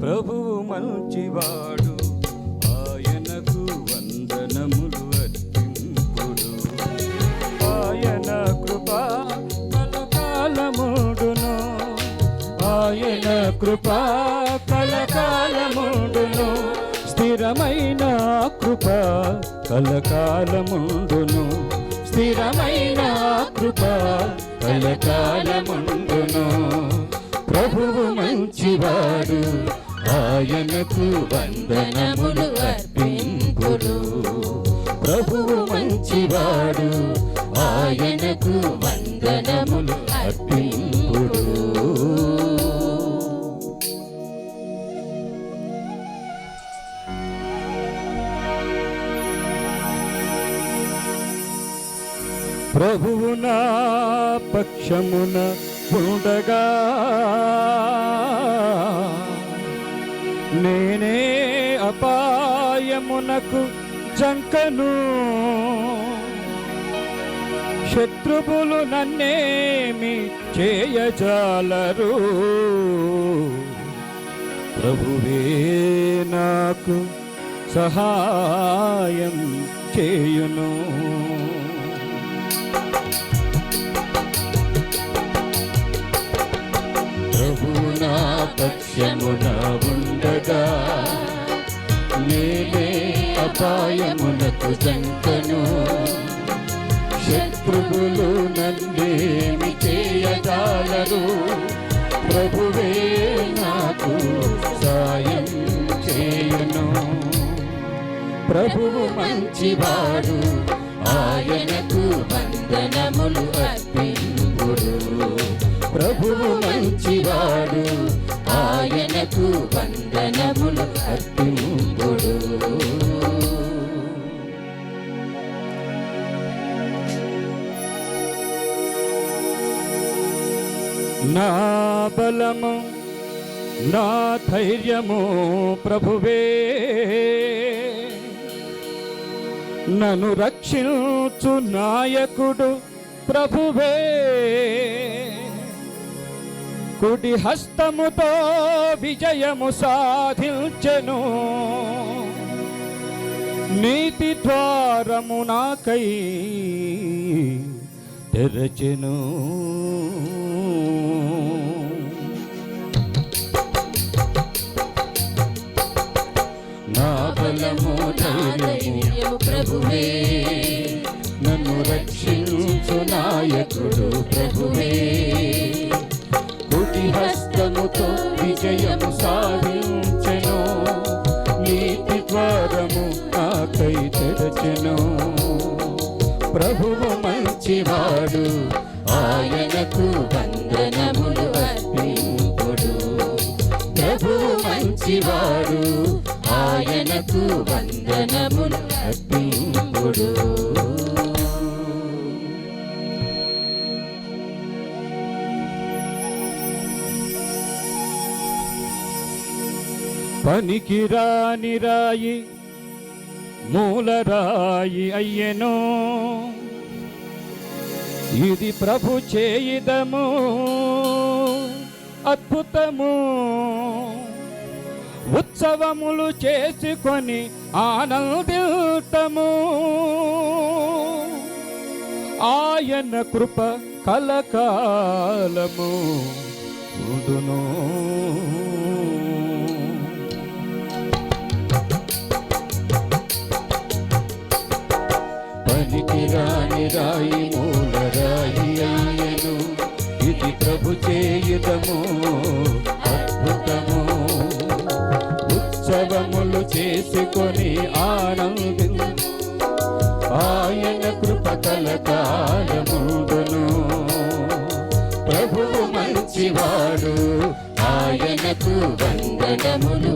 ప్రభువు మంచివాడు, ఆయనకు వందనములు అర్పింపుడు. ఆయన కృప కలకాలముండును, ఆయన కృప కలకాలముండును. స్థిరమైన కృప కలకాలముండును, స్థిరమైన కృప కలకాలముండును. ప్రభువు మంచివాడు, ఆయనకు వందనములు అర్పింపుడు. ప్రభువు మంచివాడు, ఆయనకు వందనములు అర్పింపుడు. ప్రభువు నా పక్షమున ఉండగా నేనే అపాయమునకు జంకను. శత్రువులు నన్నేమి చేయజాలరు, ప్రభువే నాకు సహాయం చేయును. ప్రభువు నా పక్షమున ఉండగా నేనే అపాయమునకు జంకను. శత్రువులు నన్నేమి చేయజాలరు, ప్రభువే నాకు సాయం చేయును. ప్రభువు మంచివాడు, ఆయనకు వందనములు అర్పింపుడు. ప్రభువు మంచివాడు, ఆయనకు వందనములు అర్పింపుడు. నా బలము నా ధైర్యము ప్రభువే, నన్ను రక్షించు నాయకుడు ప్రభువే. కుడి హస్తముతో విజయము సాధించెను, నీతి ద్వారము నాకై తెరచెను. నా బలము ధైర్యము ప్రభువే, నన్ను రక్షించు నాయకుడు ప్రభువే. కుడి హస్తముతో విజయము సాధించెను, నీతి ద్వారము నాకై తెరచెను. ప్రభువు మంచివాడు, ఆయనకు వందనములు అర్పింపుడు. ప్రభువు మంచివాడు, ఆయనకు వందనములు అర్పింపుడు. పనికిరాని రాయి మూలరాయి అయ్యెను, ఇది ప్రభు చేయుదము అద్భుతము. ఉత్సవములు చేసుకొని ఆనందితము, ఆయన కృప కలకాలము ఉండును. పనికిరాని రాయి మూలరాయి అయ్యెను, ఇది ప్రభు చేయుదము అద్భుతము. ఉత్సవములు చేసుకొని ఆనందించు, ఆయన కృప కలకాలముండును. ప్రభువు మంచివాడు, ఆయనకు వందనములు